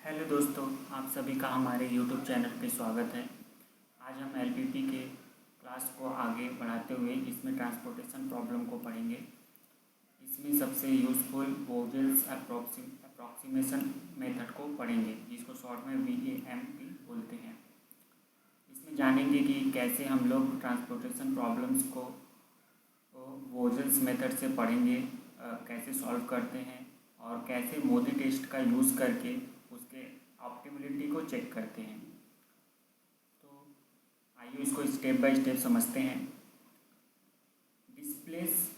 Hello दोस्तों, आप सभी का हमारे YouTube चैनल पे स्वागत है। आज हम एलपीपी के क्लास को आगे बढ़ाते हुए इसमें ट्रांसपोर्टेशन प्रॉब्लम को पढ़ेंगे। इसमें सबसे यूज़फुल वोवेल्स अप्रॉक्सीमेशन मेथड को पढ़ेंगे, जिसको शॉर्ट में VAMP बोलते हैं। इसमें जानेंगे कि कैसे हम लोग ट्रांसपोर्टेशन प्रॉब्लम्स को वोवेल्स मेथड से पढ़ेंगे, कैसे सॉल्व करते हैं और कैसे मोदी टेस्ट का यूज़ करके उसके ऑप्टिमिलिटी को चेक करते हैं। तो आइए इसको स्टेप बाय स्टेप समझते हैं। Displace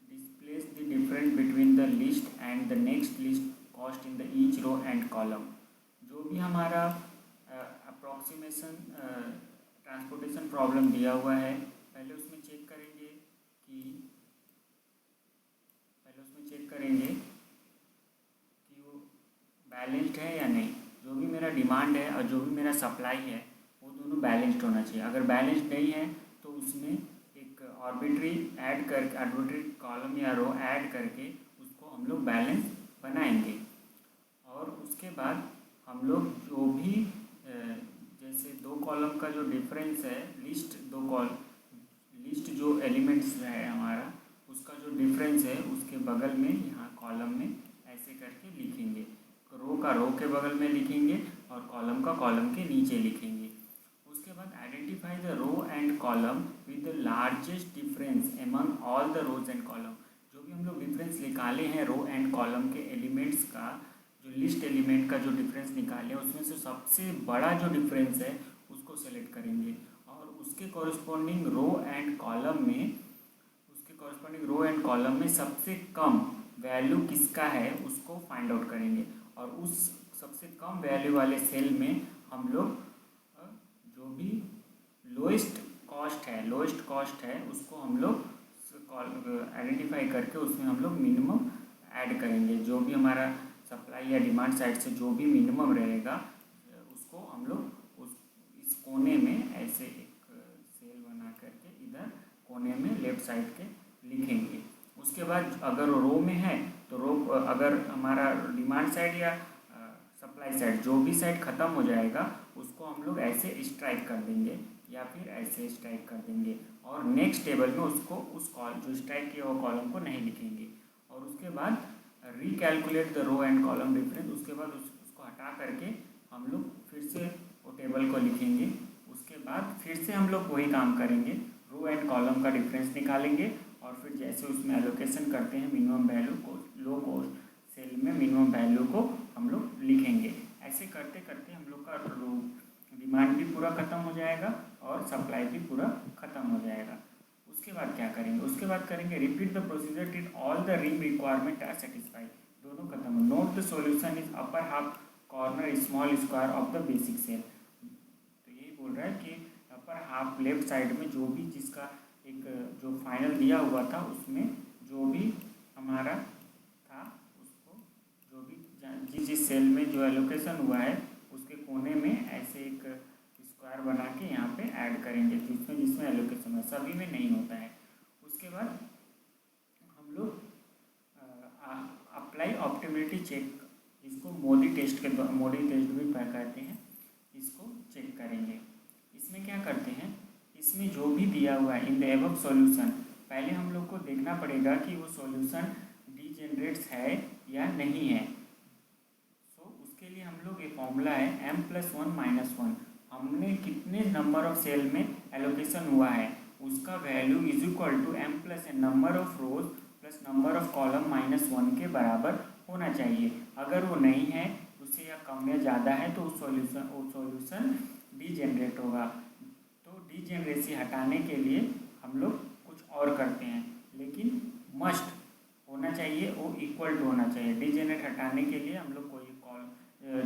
the difference between the list and the next list cost in the each row and column. जो भी हमारा अप्रॉक्सीमेशन ट्रांसपोर्टेशन प्रॉब्लम दिया हुआ है, पहले उसमें चेक करेंगे कि वो बैलेंस्ड है या नहीं। जो भी मेरा डिमांड है और जो भी मेरा सप्लाई है वो दोनों बैलेंस्ड होना चाहिए। अगर बैलेंस्ड नहीं है तो उसमें एक आर्बिट्री कॉलम या रो ऐड करके उसको हम लोग बैलेंस बनाएंगे। और उसके बाद हम लोग जो भी जैसे दो कॉलम का जो डिफरेंस है, लिस्ट जो एलिमेंट्स है हमारा, उसका जो डिफरेंस है उसके बगल में यहाँ कॉलम में ऐसे करके लिखेंगे। रो का रो के बगल में लिखेंगे और कॉलम का कॉलम के नीचे लिखेंगे। उसके बाद identify the row and column with the largest difference among all the rows and column. जो भी हम लोग डिफरेंस निकाले हैं रो एंड कॉलम के एलिमेंट्स का, जो लिस्ट एलिमेंट का जो डिफरेंस निकाले उसमें से सबसे बड़ा जो डिफरेंस है उसको सेलेक्ट करेंगे और उसके कॉरस्पॉन्डिंग रो एंड कॉलम में सबसे कम वैल्यू किसका है उसको फाइंड आउट करेंगे। और उस सबसे कम वैल्यू वाले सेल में हम लोग जो भी लोएस्ट कॉस्ट है उसको हम लोग आइडेंटिफाई करके उसमें हम लोग मिनिमम ऐड करेंगे। जो भी हमारा सप्लाई या डिमांड साइड से जो भी मिनिमम रहेगा उसको हम लोग इस कोने में ऐसे एक सेल बना करके इधर कोने में लेफ्ट साइड के लिखेंगे। उसके बाद अगर रो में है तो रो, अगर हमारा डिमांड साइड या सप्लाई साइड जो भी साइड ख़त्म हो जाएगा उसको हम लोग ऐसे स्ट्राइक कर देंगे या फिर ऐसे स्ट्राइक कर देंगे और नेक्स्ट टेबल में उसको जो स्ट्राइक किया हुआ कॉलम को नहीं लिखेंगे। और उसके बाद recalculate the row and column difference. उसके बाद उसको हटा करके हम लोग फिर से वो टेबल को लिखेंगे। उसके बाद फिर से हम लोग वही काम करेंगे, रो एंड कॉलम का डिफरेंस निकालेंगे और फिर जैसे उसमें एलोकेशन करते हैं मिनिमम वैल्यू को, लो कॉस्ट सेल में मिनिमम वैल्यू को हम लोग लिखेंगे। ऐसे करते करते हम लोग का डिमांड भी पूरा ख़त्म हो जाएगा और सप्लाई भी पूरा ख़त्म हो जाएगा। उसके बाद क्या करेंगे, उसके बाद करेंगे repeat the procedure till all the rim requirement are satisfied. दोनों खत्म हो। Note the solution is upper half corner small square of the basic cell. तो यही बोल रहा है कि अपर हाफ लेफ्ट साइड में जो भी जिसका एक जो फाइनल दिया हुआ था उसमें जो भी हमारा था उसको जो भी जिस सेल में जो एलोकेशन हुआ है उसके कोने में ऐसे एक स्क्वायर बना के यहाँ पे ऐड करेंगे जिसमें एलोकेशन है, सभी में नहीं होता है। उसके बाद हम लोग अप्लाई ऑप्टिमिलिटी चेक, इसको मोदी टेस्ट भी कहते हैं, इसको चेक करेंगे। इसमें क्या करते हैं, इसमें जो भी दिया हुआ है इन द एबव सॉल्यूशन, पहले हम लोग को देखना पड़ेगा कि वो सॉल्यूशन डीजेनरेट्स है या नहीं है। उसके लिए हम लोग ये फॉर्मूला है m+1 - 1। हमने कितने नंबर ऑफ सेल में एलोकेशन हुआ है उसका value is equal to m+n number of rows plus number of column -1 के बराबर होना चाहिए। अगर वो नहीं है, उससे या कम या ज़्यादा है तो वो सॉल्यूशन डीजेनरेट होगा। तो डीजेनरेसी हटाने के लिए हम लोग कुछ और करते हैं, लेकिन मस्ट होना चाहिए, वो इक्वल टू होना चाहिए। डीजेनरेट हटाने के लिए हम लोग कोई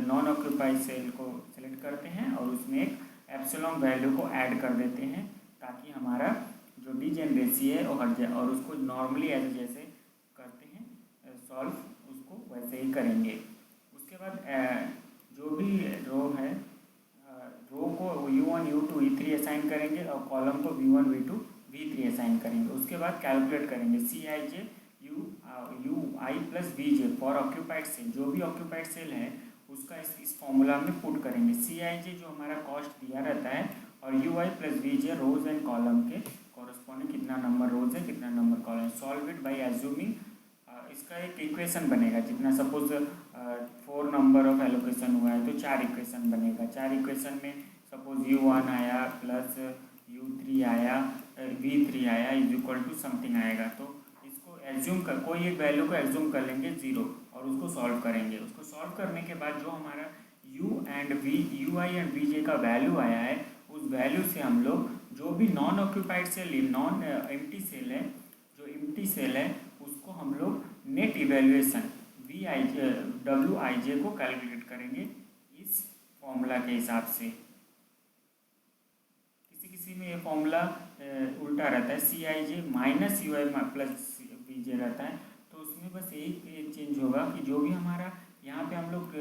नॉन ऑक्यूपाइड सेल को सिलेक्ट करते हैं और उसमें एक एप्सिलॉन वैल्यू को ऐड कर देते हैं ताकि हमारा जो डीजेनरेसी है वो हट जाए। और उसको नॉर्मली जैसे करते हैं सॉल्व, उसको वैसे ही करेंगे। उसके बाद जो भी रो है, रो को U1 U2 E3 असाइन करेंगे और कॉलम को V1 V2 V3 असाइन करेंगे। उसके बाद कैलकुलेट करेंगे CIJ UI + VJ for occupied cell. जो भी ऑक्यूपाइड सेल है उसका इस फॉर्मूला में पुट करेंगे। CIJ जो हमारा कॉस्ट दिया रहता है और UI plus VJ rows and column के कॉरस्पॉन्डिंग कितना नंबर रोज है कितना number column. Solve it by assuming, इसका एक इक्वेशन बनेगा। जितना सपोज 4 नंबर ऑफ एलोकेशन हुआ है तो 4 इक्वेशन बनेगा। 4 इक्वेशन में सपोज U1 आया प्लस U3 आया V3 आया इज इक्वल टू समथिंग आएगा। तो इसको एज्यूम कर, कोई एक वैल्यू को एज्यूम कर लेंगे 0 और उसको सॉल्व करेंगे। उसको सॉल्व करने के बाद जो हमारा UI एंड VJ का वैल्यू आया है उस वैल्यू से हम लोग जो भी non occupied cell, non empty cell है, जो एम्प्टी सेल है उसको हम लोग नेट इवेल्युएशन WIJ को कैलकुलेट करेंगे इस फॉर्मूला के हिसाब से। किसी में ये फॉर्मूला उल्टा रहता है, CIJ minus UI plus VJ रहता है। तो उसमें बस एक चेंज होगा कि जो भी हमारा यहाँ पे हम लोग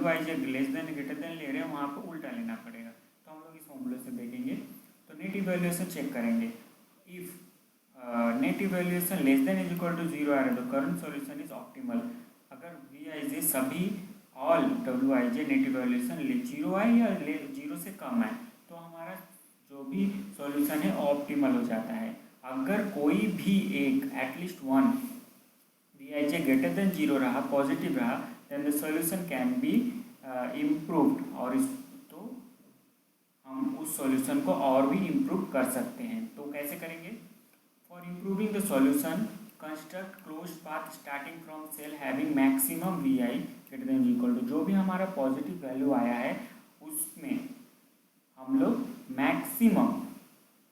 WIJ less than greater than ले रहे हैं वहाँ पर उल्टा लेना पड़ेगा। तो हम लोग इस फॉर्मूले से देखेंगे। तो नेट इवेल्युएशन चेक करेंगे। If net evaluation less than is equal to 0 आ रहा है तो करंट सॉल्यूशन इज ऑप्टिमल। अगर VIJ सभी ऑल WIJ नेट इवेल्युएशन 0 आए या 0 से कम आए तो हमारा जो भी सॉल्यूशन है ऑप्टिमल हो जाता है। अगर कोई भी एक at least one VIJ greater than 0 रहा, पॉजिटिव रहा, then the solution can be improved. और तो हम उस सॉल्यूशन को और भी इम्प्रूव कर सकते हैं। तो कैसे करेंगे? For improving the solution construct close path starting from cell having maximum VI greater than equal to, जो भी हमारा पॉजिटिव वैल्यू आया है उसमें हम लोग मैक्सिमम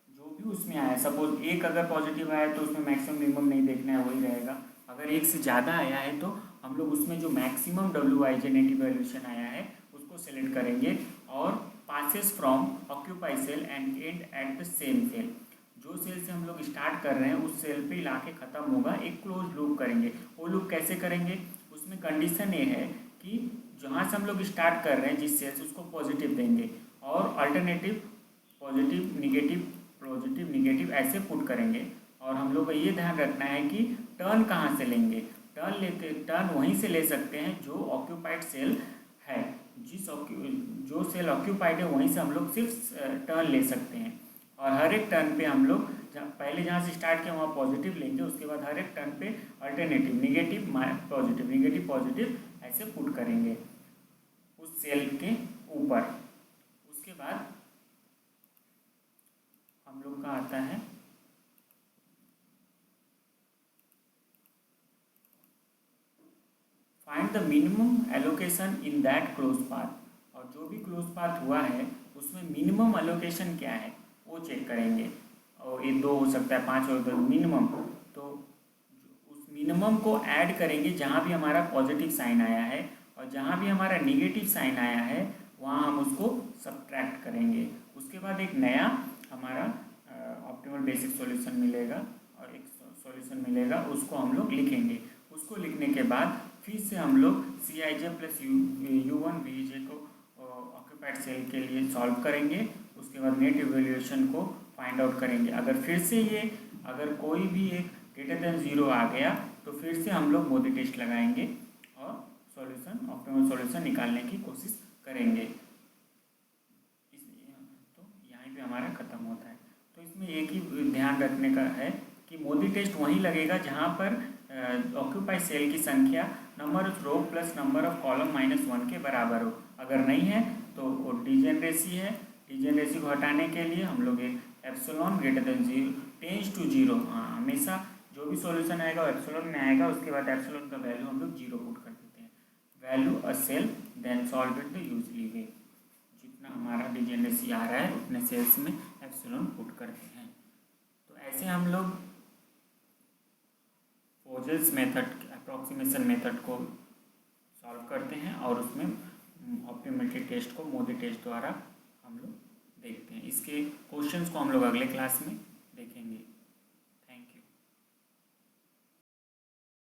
जो भी उसमें आया, सपोज एक अगर पॉजिटिव आया तो उसमें मैक्सिमम मिनिमम नहीं देखना है, वही रहेगा। अगर एक से ज़्यादा आया है तो हम लोग उसमें जो मैक्सिमम WIJ नेट इवेल्युएशन आया है उसको सेलेक्ट करेंगे और passes from occupy cell and end at the same cell. जो सेल से हम लोग स्टार्ट कर रहे हैं उस सेल पे लाके ख़त्म होगा, एक क्लोज लूप करेंगे। वो लूप कैसे करेंगे? उसमें कंडीशन ये है कि जहाँ से हम लोग स्टार्ट कर रहे हैं जिस सेल से उसको पॉजिटिव देंगे और अल्टरनेटिव पॉजिटिव निगेटिव ऐसे पुट करेंगे। और हम लोग को ये ध्यान रखना है कि टर्न कहाँ से लेंगे। टर्न वहीं से ले सकते हैं जो ऑक्यूपाइड सेल है। जो सेल ऑक्यूपाइड है वहीं से हम लोग सिर्फ टर्न ले सकते हैं। और हर एक टर्न पे हम लोग पहले जहाँ से स्टार्ट किया वहाँ पॉजिटिव लेंगे, उसके बाद हर एक टर्न पे अल्टरनेटिव निगेटिव पॉजिटिव ऐसे पुट करेंगे उस सेल के ऊपर। उसके बाद हम लोग का आता है find the minimum allocation in that close path. और जो भी क्लोज पाथ हुआ है उसमें मिनिमम एलोकेशन क्या है वो चेक करेंगे। और ये 2 हो सकता है, 5 हो सकता है मिनिमम। तो उस मिनिमम को ऐड करेंगे जहाँ भी हमारा पॉजिटिव साइन आया है और जहाँ भी हमारा निगेटिव साइन आया है वहाँ हम उसको सब्ट्रैक्ट करेंगे। उसके बाद एक नया हमारा ऑप्टिमल बेसिक सॉल्यूशन मिलेगा और एक सॉल्यूशन मिलेगा, उसको हम लोग लिखेंगे। उसको लिखने के बाद फिर से हम लोग CIJ प्लस U1 VJ को ऑक्यूपाइड सेल के लिए सॉल्व करेंगे। उसके बाद नेट इवेल्युएशन को फाइंड आउट करेंगे। अगर कोई भी एक ग्रेटर देन 0 आ गया तो फिर से हम लोग मोदी टेस्ट लगाएंगे और सॉल्यूशन ऑप्टिमल सॉल्यूशन निकालने की कोशिश करेंगे। तो यहाँ पे हमारा ख़त्म होता है। तो इसमें एक ही ध्यान रखने का है कि मोदी टेस्ट वहीं लगेगा जहाँ पर ऑक्यूपाई सेल की संख्या number of row plus number of column -1 के बराबर हो। अगर नहीं है तो वो डिजेनरेसी है। डिजेनरेसी को हटाने के लिए हम लोग एक epsilon greater than 0 tends to 0, हाँ हमेशा जो भी सॉल्यूशन आएगा वो एप्सिलॉन में आएगा। उसके बाद एप्सिलॉन का वैल्यू हम लोग 0 पुट कर देते हैं। Value a cell then solve it the usually way. जितना हमारा डिजेनरेसी आ रहा है उतने सेल्स में एप्सिलॉन पुट करते हैं। तो ऐसे हम लोग पोजल्स मेथड, अप्रॉक्सीमेशन मेथड को सॉल्व करते हैं और उसमें ऑप्टिमिटी टेस्ट को मोदी टेस्ट द्वारा हम लोग देखते हैं। इसके क्वेश्चंस को हम लोग अगले क्लास में देखेंगे।